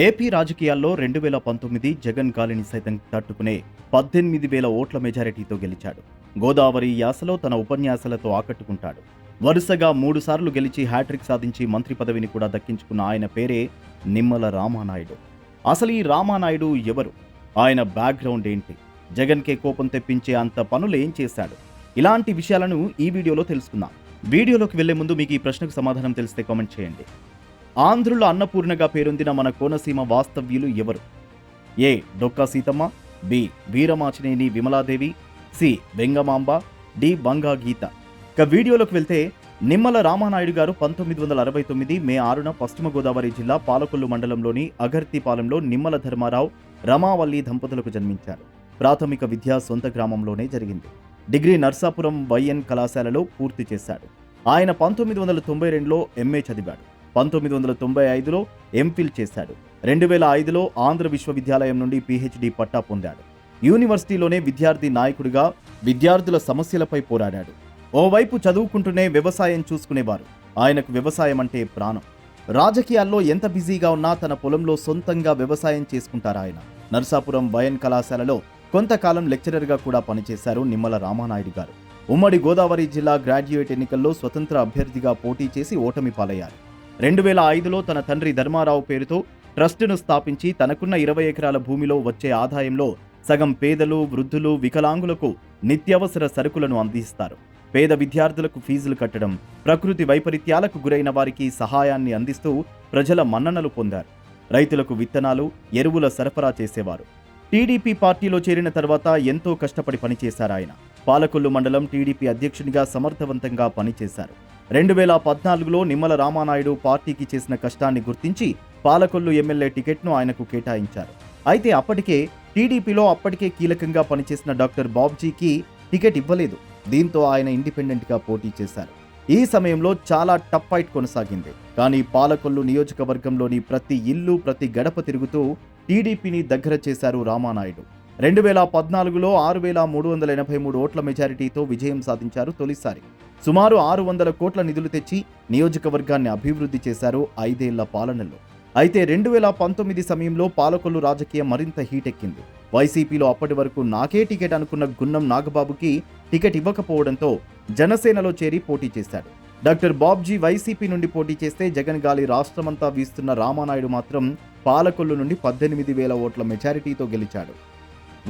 AP రాజకీయాల్లో 2019 జగన్ గాలిని సైతం తట్టుకునే 18,000 ఓట్ల మెజారిటీతో గెలిచాడు. గోదావరి యాసలో తన ఉపన్యాసాలతో ఆకట్టుకుంటాడు. వరుసగా 3 సార్లు గెలిచి హ్యాట్రిక్ సాధించి మంత్రి పదవిని కూడా దక్కించుకున్న ఆయన పేరే నిమ్మల రామానాయుడు. అసలు ఈ రామానాయుడు ఎవరు? ఆయన బ్యాక్గ్రౌండ్ ఏంటి? జగన్కే కోపం తెప్పించే అంత పనులు ఏం చేశాడు? ఇలాంటి విషయాలను ఈ వీడియోలో తెలుసుకుందాం. వీడియోలోకి వెళ్లే ముందు మీకు ఈ ప్రశ్నకు సమాధానం తెలిస్తే కామెంట్ చేయండి. ఆంధ్రుల అన్నపూర్ణగా పేరొందిన మన కోనసీమ వాస్తవ్యులు ఎవరు? A. Dokka Seethamma, B. Veeramachineni Vimaladevi, C. Vengamamba, D. Banga Geetha. ఇక వీడియోలోకి వెళ్తే నిమ్మల రామానాయుడు గారు 1969 మే 6న పశ్చిమ గోదావరి జిల్లా పాలకొల్లు మండలంలోని అగర్తిపాలెంలో నిమ్మల ధర్మారావు, రమావల్లి దంపతులకు జన్మించారు. ప్రాథమిక విద్య సొంత గ్రామంలోనే జరిగింది. డిగ్రీ నర్సాపురం వైఎన్ కళాశాలలో పూర్తి చేశాడు. ఆయన 1992లో ఎంఏ చదివాడు. 1995లో ఎంఫిల్ చేశాడు. 2005లో ఆంధ్ర విశ్వవిద్యాలయం నుండి పీహెచ్డీ పట్టా పొందాడు. యూనివర్సిటీలోనే విద్యార్థి నాయకుడిగా విద్యార్థుల సమస్యలపై పోరాడాడు. ఓవైపు చదువుకుంటూనే వ్యవసాయం చూసుకునేవారు. ఆయనకు వ్యవసాయం అంటే ప్రాణం. రాజకీయాల్లో ఎంత బిజీగా ఉన్నా తన పొలంలో సొంతంగా వ్యవసాయం చేసుకుంటారాయన. నర్సాపురం వైఎన్ కళాశాలలో కొంతకాలం లెక్చరర్గా కూడా పనిచేశారు నిమ్మల రామానాయుడు గారు. ఉమ్మడి గోదావరి జిల్లా గ్రాడ్యుయేట్ ఎన్నికల్లో స్వతంత్ర అభ్యర్థిగా పోటీ చేసి ఓటమి పాలయ్యారు. 2005లో తన తండ్రి ధర్మారావు పేరుతో ట్రస్టును స్థాపించి తనకున్న 20 ఎకరాల భూమిలో వచ్చే ఆదాయంలో సగం పేదలు, వృద్ధులు, వికలాంగులకు నిత్యావసర సరుకులను అందిస్తారు. పేద విద్యార్థులకు ఫీజులు కట్టడం, ప్రకృతి వైపరీత్యాలకు గురైన వారికి సహాయాన్ని అందిస్తూ ప్రజల మన్ననలు పొందారు. రైతులకు విత్తనాలు, ఎరువుల సరఫరా చేసేవారు. టీడీపీ పార్టీలో చేరిన తర్వాత ఎంతో కష్టపడి పనిచేశారాయన. పాలకొల్లు మండలం టీడీపీ అధ్యక్షునిగా సమర్థవంతంగా పనిచేశారు. 2014లో నిమ్మల రామానాయుడు పార్టీకి చేసిన కష్టాన్ని గుర్తించి పాలకొల్లు ఎమ్మెల్యే టికెట్ను ఆయనకు కేటాయించారు. అయితే అప్పటికే టీడీపీలో కీలకంగా పనిచేసిన డాక్టర్ బాబ్జీకి టికెట్ ఇవ్వలేదు. దీంతో ఆయన ఇండిపెండెంట్గా పోటీ చేశారు. ఈ సమయంలో చాలా టఫ్ ఫైట్ కొనసాగింది. కానీ పాలకొల్లు నియోజకవర్గంలోని ప్రతి ఇల్లు, ప్రతి గడప తిరుగుతూ టీడీపీని దగ్గర చేశారు రామానాయుడు. 2014లో 6,383 ఓట్ల మెజారిటీతో విజయం సాధించారు. తొలిసారి సుమారు 600 కోట్ల నిధులు తెచ్చి నియోజకవర్గాన్ని అభివృద్ధి చేశారు 5 ఏళ్ల పాలనలో. అయితే 2019 సమయంలో పాలకొల్లు రాజకీయం మరింత హీటెక్కింది. వైసీపీలో అప్పటి వరకు నాకే టికెట్ అనుకున్న గున్నం నాగబాబుకి టికెట్ ఇవ్వకపోవడంతో జనసేనలో చేరి పోటీ చేశాడు. డాక్టర్ బాబ్జీ వైసీపీ నుండి పోటీ చేస్తే జగన్ గాలి రాష్ట్రమంతా వీస్తున్న రామానాయుడు మాత్రం పాలకొల్లు నుండి 18,000 ఓట్ల మెజారిటీతో గెలిచాడు.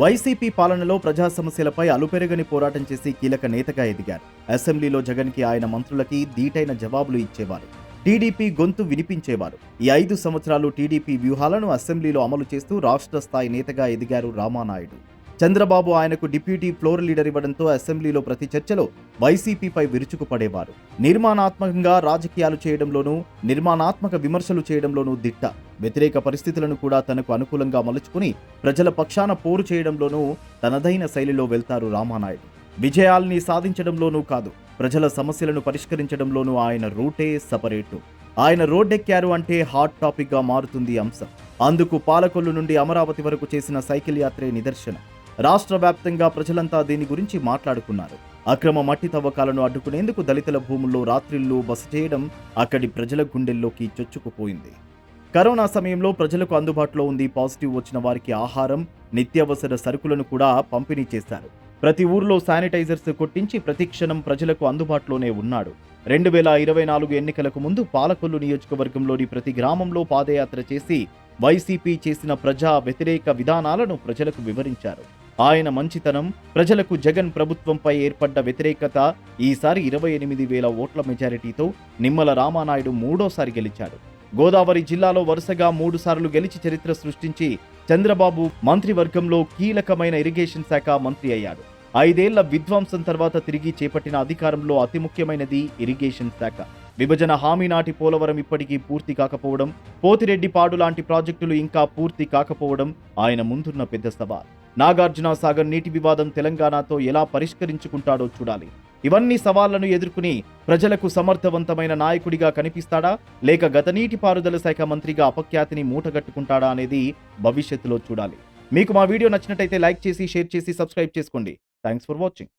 వైసీపీ పాలనలో ప్రజా సమస్యలపై అలుపెరగని పోరాటం చేసి కీలక నేతగా ఎదిగారు. అసెంబ్లీలో జగన్కి ఆయన మంత్రులకి ధీటైన జవాబులు ఇచ్చేవారు. టీడీపీ గొంతు వినిపించేవారు. ఈ 5 సంవత్సరాలు టీడీపీ వ్యూహాలను అసెంబ్లీలో అమలు చేస్తూ రాష్ట్ర స్థాయి నేతగా ఎదిగారు రామానాయుడు. చంద్రబాబు ఆయనకు డిప్యూటీ ఫ్లోర్ లీడర్ ఇవ్వడంతో అసెంబ్లీలో ప్రతి చర్చలో వైసీపీపై విరుచుకుపడేవారు. నిర్మాణాత్మకంగా రాజకీయాలు చేయడంలోనూ, నిర్మాణాత్మక విమర్శలు చేయడంలోనూ దిట్ట. వ్యతిరేక పరిస్థితులను కూడా తనకు అనుకూలంగా మలుచుకుని ప్రజల పక్షాన పోరు చేయడంలోనూ తనదైన శైలిలో వెళ్తారు రామానాయుడు. విజయాల్ని సాధించడంలోనూ కాదు, ప్రజల సమస్యలను పరిష్కరించడంలోనూ ఆయన రూటే సపరేటు. ఆయన రోడ్డెక్కారు అంటే హాట్ టాపిక్గా మారుతుంది అంశం. అందుకు పాలకొల్లు నుండి అమరావతి వరకు చేసిన సైకిల్ యాత్రే నిదర్శనం. రాష్ట్ర వ్యాప్తంగా ప్రజలంతా దీని గురించి మాట్లాడుకున్నారు. అక్రమ మట్టి తవ్వకాలను అడ్డుకునేందుకు దళితుల భూముల్లో రాత్రిళ్లు బస చేయడం అక్కడి ప్రజల గుండెల్లోకి చొచ్చుకుపోయింది. కరోనా సమయంలో ప్రజలకు అందుబాటులో ఉంది. పాజిటివ్ వచ్చిన వారికి ఆహారం, నిత్యావసర సరుకులను కూడా పంపిణీ చేశారు. ప్రతి ఊర్లో శానిటైజర్స్ కొట్టించి ప్రతి క్షణం ప్రజలకు అందుబాటులోనే ఉన్నాడు. 2024 ఎన్నికలకు ముందు పాలకొల్లు నియోజకవర్గంలోని ప్రతి గ్రామంలో పాదయాత్ర చేసి వైసీపీ చేసిన ప్రజా వ్యతిరేక విధానాలను ప్రజలకు వివరించారు. ఆయన మంచితనం, ప్రజలకు జగన్ ప్రభుత్వంపై ఏర్పడ్డ వ్యతిరేకత ఈసారి 28,000 ఓట్ల మెజారిటీతో నిమ్మల రామానాయుడు 3వ గెలిచాడు. గోదావరి జిల్లాలో వరుసగా 3 సార్లు గెలిచి చరిత్ర సృష్టించి చంద్రబాబు మంత్రివర్గంలో కీలకమైన ఇరిగేషన్ శాఖ మంత్రి అయ్యాడు. 5 ఏళ్ల విధ్వంసం తర్వాత తిరిగి చేపట్టిన అధికారంలో అతి ముఖ్యమైనది ఇరిగేషన్ శాఖ. విభజన హామీ నాటి పోలవరం ఇప్పటికీ పూర్తి కాకపోవడం, పోతిరెడ్డిపాడు లాంటి ప్రాజెక్టులు ఇంకా పూర్తి కాకపోవడం ఆయన ముందున్న పెద్ద సవాల్. నాగార్జున సాగర్ నీటి వివాదం తెలంగాణతో ఎలా పరిష్కరించుకుంటాడో చూడాలి. ఇవన్నీ సవాళ్లను ఎదుర్కొని ప్రజలకు సమర్థవంతమైన నాయకుడిగా కనిపిస్తాడా, లేక గత నీటిపారుదల శాఖ మంత్రిగా అపఖ్యాతిని మూటగట్టుకుంటాడా అనేది భవిష్యత్తులో చూడాలి. మీకు మా వీడియో నచ్చినట్టయితే లైక్ చేసి, షేర్ చేసి, సబ్స్క్రైబ్ చేసుకోండి. Thanks for watching.